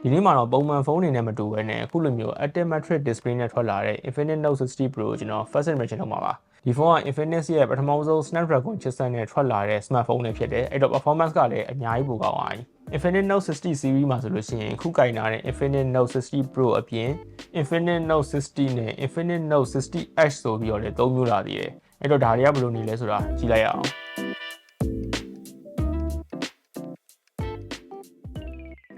ဒီနေ့မှာတော့ပုံမှန်ဖုန်းအနေနဲ့မတူဘဲနဲ့အခုလိုမျိုး Active Matrix Display နဲ့ထွက်လာတဲ့ Infinix Note 60 Pro ကိုကျွန်တော် first impression လုပ်မှာပါဒီဖုန်းက Infinix ရဲ့ပထမဆုံး Snapdragon ချစ်စက်နဲ့ထွက်လာတဲ့ smartphone တွေဖြစ်တယ်အဲ့တော့ performance ကလည်းအများကြီးပိုကောင်းသွားပြီ Infinix Note 60 series မှာဆိုလို့ရှိရင်ခုကင်လာတဲ့ Infinix Note 60 Pro အပြင် Infinix Note 60 နဲ့ Infinix Note 60H ဆိုပြီးတော့လည်း၃မျိုးလာသေးတယ်အဲ့တော့ဒါတွေကဘယ်လိုနေလဲဆိုတာကြည့်လိုက်ရအောင်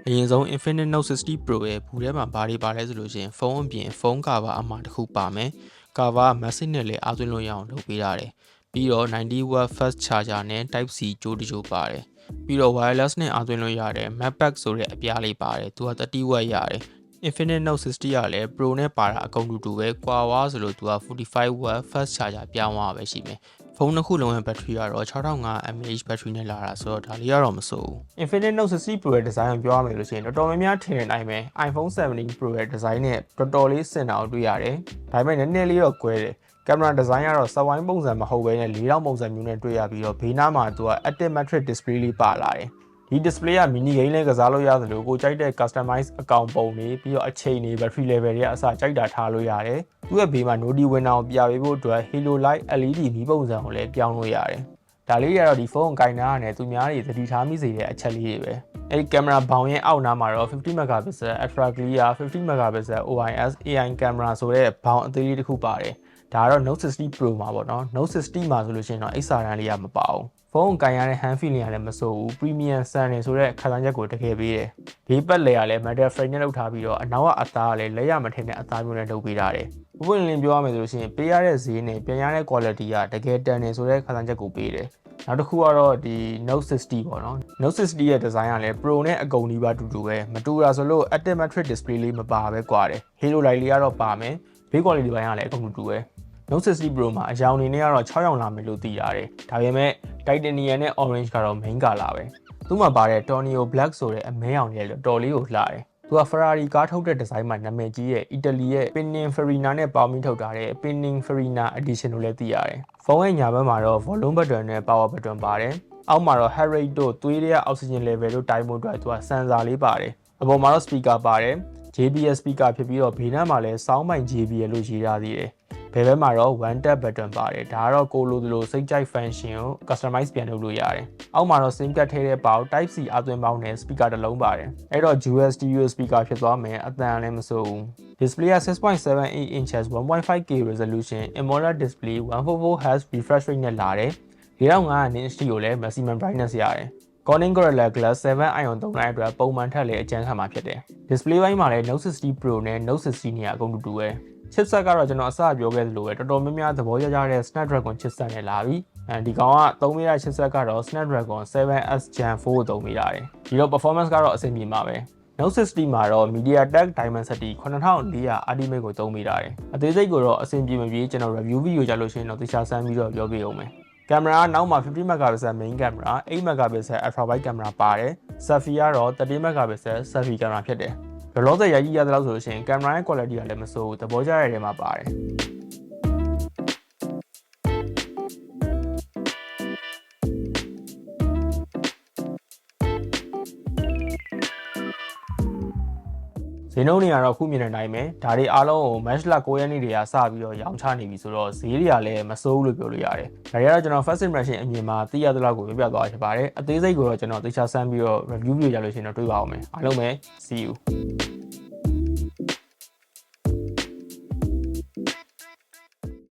အရင်ဆုံး Infinix Note 60 Pro ရဲ့ဘူးထဲမှာဘာတွေပါလဲဆိုလို့ရှိရင်ဖုန်းအပြင်ဖုန်းကာဗာအမှာတစ်ခုပါမယ်။ကာဗာ message နဲ့လည်းအားသွင်းလို့ရအောင်လုပ်ပေးရတယ်။ပြီးတော့ 90W fast charger နဲ့ Type C ကြိုးတကြိုးပါတယ်။ပြီးတော့ wireless နဲ့အားသွင်းလို့ရတယ် MagPack ဆိုတဲ့အပြားလေးပါတယ်။သူက 30W ရတယ်။ Infinix Note 60ကလည်း Pro နဲ့ပါတာအကုန်တူပဲကွာဝါဆိုလို့သူက 45W fast charger ပြောင်းသွားပဲရှိမယ်။ဖုန်းတစ်ခုလုံးရဲ့ဘက်ထရီကတော့ 6500 mAh ဘက်ထရီနဲ့လာတာဆိုတော့ဒါလေးကတော့မစိုးဘူး Infinix Note 60 Pro ရဲ့ဒီဇိုင်းကိုပြောရမယ်လို့ရှိရင်တော်တော်များများထင်နေနိုင်မယ် iPhone 17 Pro ရဲ့ဒီဇိုင်းနဲ့တော်တော်လေးစင်တာကိုတွေ့ရတယ်ဒါပေမဲ့နည်းနည်းလေးတော့ကွဲတယ်ကင်မရာဒီဇိုင်းကတော့စက်ဝိုင်းပုံစံမဟုတ်ဘဲနဲ့၄000ပုံစံမျိုးနဲ့တွေ့ရပြီးတော့ဘေးနားမှာသူက Active Matrix Display လေးပါလာတယ်ဒီ display က mini game လေးကစားလို့ရသလိုကိုကြိုက်တဲ့ customize အကောင့်ပုံတွေပြီးတော့အချိန်တွေ battery level တွေကအစကြိုက်တာထားလို့ရတယ်သူ့ရဲ့ဘေးမှာ noti winner ကိုပြပေးဖို့အတွက် Halo Light LED မီးပုံစံကိုလည်းပြောင်းလို့ရတယ်ဒါလေးတွေကတော့ဒီဖုန်းကိုကင်တာနဲ့သူများတွေသတိထားမိစေတဲ့အချက်လေးတွေပဲအဲဒီကင်မရာဘောင်ရဲ့အောက်နားမှာတော့50 megapixel ultra clear 50 megapixel OIS AI camera ဆိုတဲ့ဘောင်အသေးလေးတစ်ခုပါတယ်ဒါကတော့ Note 60 Pro မှာပေါ့နော် Note 60မှာဆိုလို့ရှိရင်တော့အိတ်စာတန်းလေးကမပါဘူးဖုန်းကိုကင်ရတဲ့ hand feeling ကလည်းမဆိုးဘူး premium sound ဆိုတဲ့ခံစားချက်ကိုတကယ်ပေးတယ်ဘေးပတ်လေကလည်း metal frame နဲ့လုပ်ထားပြီးတော့အနောက်ကအသားကလည်းလက်ရမထင်တဲ့အသားမျိုးနဲ့လုပ်ပေးထားတယ်ပွင့်လင်းပြောရမယ်ဆိုလို့ရှိရင်ပေးရတဲ့ဈေးနဲ့ပြန်ရတဲ့ quality ကတကယ်တန်တယ်ဆိုတဲ့ခံစားချက်ကိုပေးတယ်နောက်တစ်ခုကတော့ဒီ Note 60ပေါ့နော် Note 60ရဲ့ design ကလည်း Pro နဲ့အကုန်နီးပါးတူတူပဲမတူတာဆိုလို့ Active Matrix Display လေးမပါပဲကွာတယ် Halo Light လေးကတော့ပါမယ်ဘေး quality ပိုင်းကလည်းအကုန်တူပဲ Note 60 Pro မှာအရောင်အနေနဲ့ကတော့6ရောင်လာမယ်လို့သိရတယ်ဒါပေမဲ့ Titanium နဲ့ Orange ကတော့ main color ပဲသူ့မှာပါတဲ့ Tonio Black ဆိုတဲ့အမဲရောင်လေးလည်းတော်လေးကိုလှတယ်သူက Ferrari ကားထုတ်တဲ့ design မှာနာမည်ကြီးရဲ့ Italy ရဲ့ Pininfarina နဲ့ပေါင်းပြီးထုတ်ထားတဲ့ Pininfarina Edition လို့လည်းသိရတယ်ဖုန်းရဲ့ညာဘက်မှာတော့ volume button နဲ့ power button ပါတယ်အောက်မှာတော့ heart rate တို့သွေးထဲက oxygen level တို့တိုင်းမှုအတွက်သူက sensor လေးပါတယ်အပေါ်မှာတော့ speaker ပါတယ် JBL speaker ဖြစ်ပြီးတော့ဘေးနားမှာလည်း sound by JBL လို့ရေးထားသေးတယ်ဘယ်ဘက်မှာတော့ one tap button ပါတယ်ဒါကတော့ကိုလိုသလိုစိတ်ကြိုက် function ကို customize ပြန်လုပ်လို့ရတယ်အောက်မှာတော့ SIM card ထည့်တဲ့ပေါက် Type C အသွင်းပေါက်နဲ့ speaker တစ်လုံးပါတယ်အဲ့တော့ Dual stereo speaker ဖြစ်သွားမယ်အသံလည်းမဆိုးဘူး display က 6.78 inches 1.5K resolution AMOLED display 144Hz refresh rate နဲ့လာတယ်4500 nits ကိုလည်း maximum brightness ရတယ်Corning Gorilla Glass 7 Ion သုံးတဲ့အတွက်ပုံမှန်ထက်လည်းအကျန်းခံမှာဖြစ်တယ် display ဘိုင်းမှာလည်း Note 60 Pro နဲ့ Note 60 နဲ့အကုန်တူပဲchipset ကတော့ကျွန်တော်အစပြောခဲ့သလိုပဲတော်တော်များများသဘောကျတဲ့ Snapdragon chipset နဲ့လာပြီဒီကောင်က3မိနစ် chipset ကတော့ Snapdragon 7S Gen 4ကိုသုံးမိတာတယ်ဒီတော့ performance ကတော့အဆင်ပြေမှာပဲ Note 60မှာတော့ MediaTek Dimensity 9400 Ultimate ကိုသုံးမိတာတယ်အသေးစိတ်ကိုတော့အဆင်ပြေမပြေကျွန်တော် review video ကြလို့ရှိရင်တော့တခြားစမ်းပြီးတော့ပြောပြအောင်မယ်ကင်မရာကနောက်မှာ50 megapixel main camera 8 megapixel ultra wide camera ပါတယ် selfie ကတော့30 megapixel selfie camera ဖြစ်တယ်လောလောဆယ်ရိုက်ကြည့်ရတဲ့လောက်ဆိုလို့ရှိရင်ကင်မရာရဲ့ quality ကလည်းမဆိုးဘူးသဘောကျတဲ့နေရာမှာပါတယ်ဈေးနှုန်းတွေကတော့ခုမြင်နေနိုင်မယ်ဒါတွေအားလုံးကို March လ9ရက်နေ့တွေကစပြီးတော့ရောင်းချနေပြီဆိုတော့ဈေးတွေကလည်းမစိုးဘူးလို့ပြောလို့ရတယ်ဒါတွေကတော့ကျွန်တော် first impression အမြင်မှာသိရတဲ့လောက်ကိုပြပြသွားဖြစ်ပါတယ်အသေးစိတ်ကိုတော့ကျွန်တော်သေချာစမ်းပြီးတော့ review ပြရလို့ရှိရင်တော့တွေ့ပါအောင်မယ်အားလုံးပဲ see you